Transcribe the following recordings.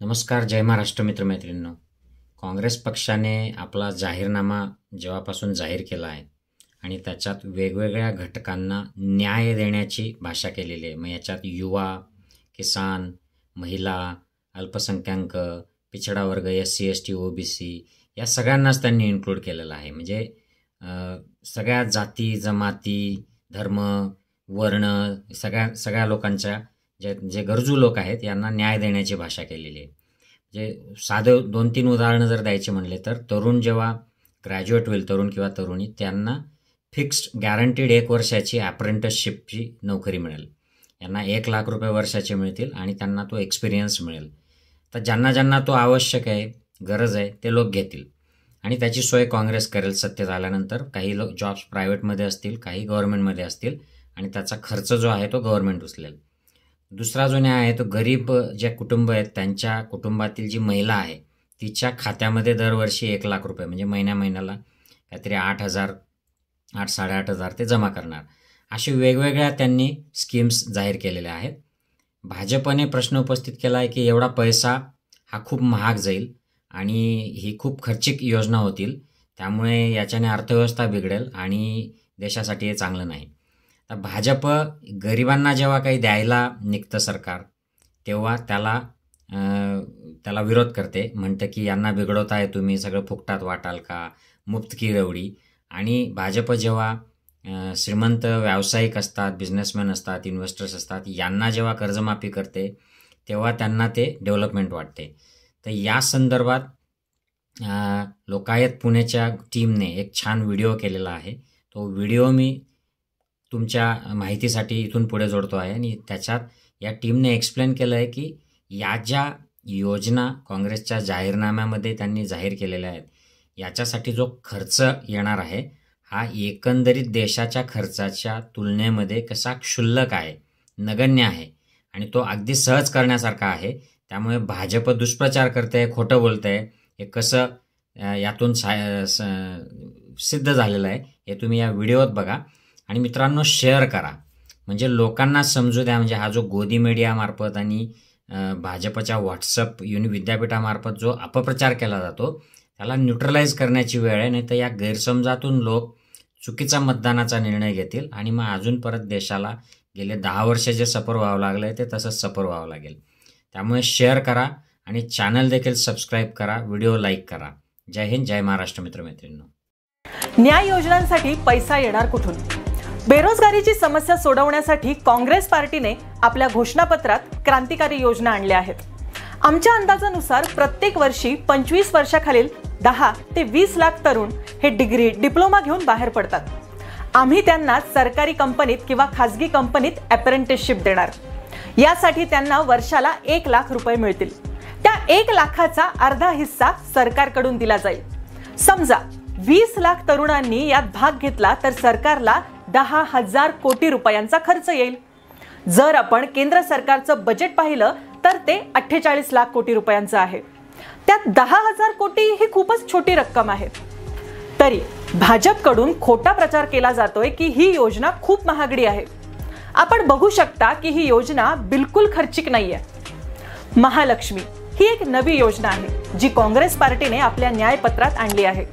नमस्कार. जय महाराष्ट्र मित्रमैत्रिणींनो. काँग्रेस पक्षाने आपला जाहीरनामा जेव्हापासून जाहीर केला आहे आणि त्याच्यात वेगवेगळ्या घटकांना न्याय देण्याची भाषा केलेली आहे. मग याच्यात युवा, किसान, महिला, अल्पसंख्याक, पिछडा वर्ग, SC, ST, OBC या सगळ्यांनाच त्यांनी इन्क्लूड केलेलं आहे. म्हणजे सगळ्या जाती, जमाती, धर्म, वर्ण सगळ्या लोकांच्या जे गरजू लोक आहेत यांना न्याय देण्याची भाषा केलेली आहे. म्हणजे साधं 2-3 उदाहरणं जर द्यायचे म्हणले तर तरुण जेव्हा ग्रॅज्युएट होईल, तरुण किंवा तरुणी, त्यांना फिक्स्ड गॅरंटीड 1 वर्षाची अप्रेंटिसशिपची नोकरी मिळेल. यांना 1 लाख रुपये वर्षाचे मिळतील आणि त्यांना तो एक्सपिरियन्स मिळेल. तर ज्यांना ज्यांना तो आवश्यक आहे, गरज आहे, ते लोक घेतील आणि त्याची सोय काँग्रेस करेल सत्तेत आल्यानंतर. काही लोक जॉब्स प्रायव्हेटमध्ये असतील, काही गव्हर्नमेंटमध्ये असतील आणि त्याचा खर्च जो आहे तो गव्हर्नमेंट उचलेल. दुसरा जो न्याय आहे तो गरीब जे कुटुंब आहेत त्यांच्या कुटुंबातील जी महिला आहे तिच्या खात्यामध्ये दरवर्षी 1 लाख रुपये म्हणजे महिन्याला काहीतरी 8,000, 8,000-8,500 ते जमा करणार. अशी वेगवेगळ्या त्यांनी स्कीम्स जाहीर केलेल्या आहेत. भाजपने प्रश्न उपस्थित केला आहे की एवढा पैसा हा खूप महाग जाईल आणि ही खूप खर्चिक योजना होतील, त्यामुळे याच्याने अर्थव्यवस्था बिघडेल आणि देशासाठी हे चांगलं नाही. तर भाजप गरिबांना जेव्हा काही द्यायला निघतं सरकार तेव्हा त्याला विरोध करते, म्हणतं की यांना बिघडवताय तुम्ही, सगळं फुकटात वाटाल का, मुफ्त की रवडी. आणि भाजप जेव्हा श्रीमंत व्यावसायिक असतात, बिझनेसमॅन असतात, इन्व्हेस्टर्स असतात, यांना जेव्हा कर्जमाफी करते तेव्हा त्यांना ते डेव्हलपमेंट वाटते. तर या संदर्भात लोकायत पुणेच्या टीमने एक छान व्हिडिओ केलेला आहे. तो व्हिडिओ मी तुमच्या माहितीसाठी इथून पुढे जोडतो आहे आणि त्याच्यात या टीमने एक्सप्लेन केलं आहे की या ज्या योजना काँग्रेसच्या जाहीरनाम्यामध्ये त्यांनी जाहीर केलेल्या आहेत याच्यासाठी जो खर्च येणार आहे हा एकंदरीत देशाच्या खर्चाच्या तुलनेमध्ये कसा क्षुल्लक आहे, नगण्य आहे आणि तो अगदी सहज करण्यासारखा आहे. त्यामुळे भाजप दुष्प्रचार करते, खोटं बोलते, हे कसं यातून सिद्ध झालेलं आहे हे तुम्ही या व्हिडिओत बघा. आणि मित्रांनो, शेअर करा म्हणजे लोकांना समजू द्या. म्हणजे हा जो गोदी मीडियामार्फत आणि भाजपच्या व्हॉट्सअप विद्यापीठामार्फत जो अपप्रचार केला जातो त्याला न्यूट्रलाइज करण्याची वेळ आहे. नाही तर या गैरसमजातून लोक चुकीचा मतदानाचा निर्णय घेतील आणि मग अजून परत देशाला गेले 10 वर्ष जे सफर व्हावं लागलं आहे ते तसंच सफर व्हावं लागेल. त्यामुळे शेअर करा आणि चॅनल देखील सबस्क्राईब करा, व्हिडिओ लाईक करा. जय हिंद, जय महाराष्ट्र मित्रमैत्रिणींनो. न्याय योजनांसाठी पैसा येणार कुठून? बेरोजगारीची समस्या सोडवण्यासाठी काँग्रेस पार्टीने आपल्या घोषणापत्रात क्रांतिकारी योजना आणल्या आहेत. आमच्या अंदाजानुसार प्रत्येक वर्षी 25 वर्षाखालील 10 ते 20 लाख तरुण हे डिग्री, डिप्लोमा घेऊन बाहेर पडतात. आम्ही त्यांना सरकारी कंपनीत किंवा खासगी कंपनीत अप्रेंटिसशिप देणार. यासाठी त्यांना वर्षाला 1 लाख रुपये मिळतील. त्या 1 लाखाचा अर्धा हिस्सा सरकारकडून दिला जाईल. समजा 20 लाख तरुणांनी यात भाग घेतला तर सरकारला 10,000 कोटी रुपयांचा खर्च येईल. जर आपण केंद्र सरकारचं बजेट पाहिलं तर ते 48 लाख कोटी रुपयांचं आहे. त्यात 10,000 कोटी ही खूपच छोटी रक्कम आहे. तरी भाजपकडून खोटा प्रचार केला जातोय की ही योजना खूप महागडी आहे. आपण बघू शकता की ही योजना बिलकुल खर्चिक नाहीये. महालक्ष्मी ही एक नवी योजना आहे जी काँग्रेस पार्टीने आपल्या न्यायपत्रात आणली आहे.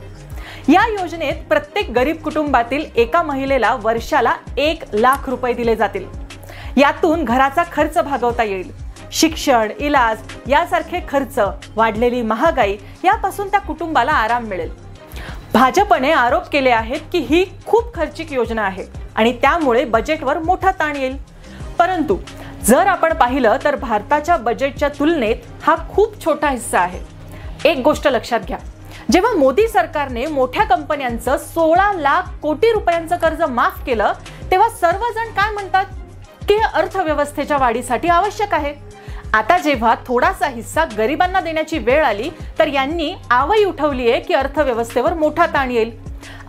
या योजनेत प्रत्येक गरीब कुटुंबातील एका महिलेला वर्षाला 1 लाख रुपये दिले जातील. यातून घराचा खर्च भागवता येईल. शिक्षण, इलाज यासारखे खर्च, वाढलेली महागाई यापासून त्या कुटुंबाला आराम मिळेल. भाजपने आरोप केले आहेत की ही खूप खर्चिक योजना आहे आणि त्यामुळे बजेटवर मोठा ताण येईल. परंतु जर आपण पाहिलं तर भारताच्या बजेटच्या तुलनेत हा खूप छोटा हिस्सा आहे. एक गोष्ट लक्षात घ्या, जेव्हा मोदी सरकारने मोठ्या कंपन्यांचं 16 लाख कोटी रुपयांचं कर्ज माफ केलं तेव्हा सर्वजण काय म्हणतात की हे अर्थव्यवस्थेच्या वाढीसाठी आवश्यक आहे. आता जेव्हा थोडासा हिस्सा गरिबांना देण्याची वेळ आली तर यांनी आवई उठवली आहे की अर्थव्यवस्थेवर मोठा ताण येईल.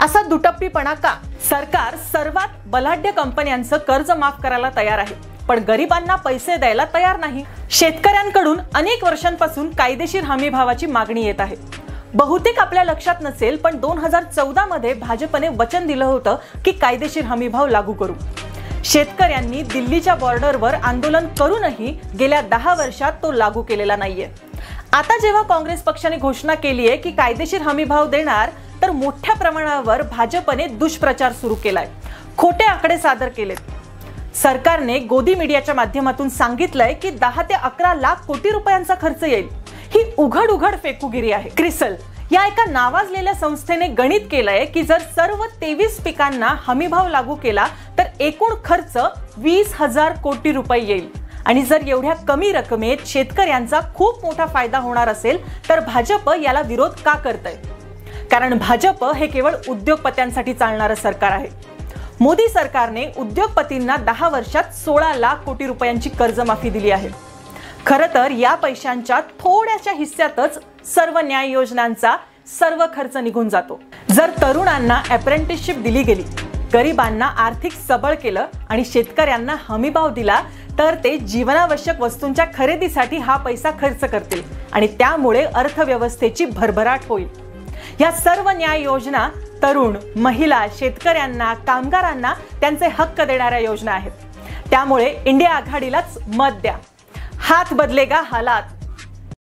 असा दुटप्पीपणा का? सरकार सर्वात बलाढ्य कंपन्यांचं कर्ज माफ करायला तयार आहे पण गरिबांना पैसे द्यायला तयार नाही. शेतकऱ्यांकडून अनेक वर्षांपासून कायदेशीर हमी भावाची मागणी येत आहे. बहुतेक आपल्या लक्षात नसेल पण 2014 मध्ये भाजपने वचन दिलं होतं की कायदेशीर हमी भाव लागू करू. शेतकऱ्यांनी दिल्लीच्या बॉर्डरवर आंदोलन करूनही गेल्या 10 वर्षात तो लागू केलेला नाहीये. आता जेव्हा काँग्रेस पक्षाने घोषणा केली आहे की कायदेशीर हमीभाव देणार, तर मोठ्या प्रमाणावर भाजपने दुष्प्रचार सुरू केलाय, खोटे आकडे सादर केलेत। सरकारने गोदी मीडियाच्या माध्यमातून सांगितलंय की 10 ते 11 लाख कोटी रुपयांचा खर्च येईल। ही उघड फेकुगिरी आहे। क्रिसल या एका नावाजलेल्या संस्थेने गणित केलंय की जर सर्व 23 पिकांना हमीभाव लागू केला तर एकूण खर्च 20,000 कोटी रुपये येईल। आणि जर एवढ्या कमी रकमेत शेतकऱ्यांचा खूप मोठा फायदा होणार असेल तर भाजप याला विरोध का करतंय? कारण भाजप हे केवळ उद्योगपत्यांसाठी चालणारं सरकार आहे। मोदी सरकारने उद्योगपतींना 10 वर्षात 16 लाख कोटी रुपयांची कर्जमाफी दिली आहे। खरं तर या पैशांच्या थोड्याशा हिस्स्यातच सर्व न्याय योजनांचा सर्व खर्च निघून जातो। जर तरुणांना अप्रेंटिसशिप दिली गेली, गरिबांना आर्थिक सबळ केलं आणि शेतकऱ्यांना हमीभाव दिला तर ते जीवनावश्यक वस्तूंच्या खरेदीसाठी हा पैसा खर्च करतील आणि त्यामुळे अर्थव्यवस्थेची भरभराट होईल। या सर्व न्याय योजना तरुण, महिला, शेतकऱ्यांना, कामगारांना त्यांचे हक्क देणाऱ्या योजना आहेत। त्यामुळे इंडिया आघाडीलाच मत द्या। हात बदलेगा हालात।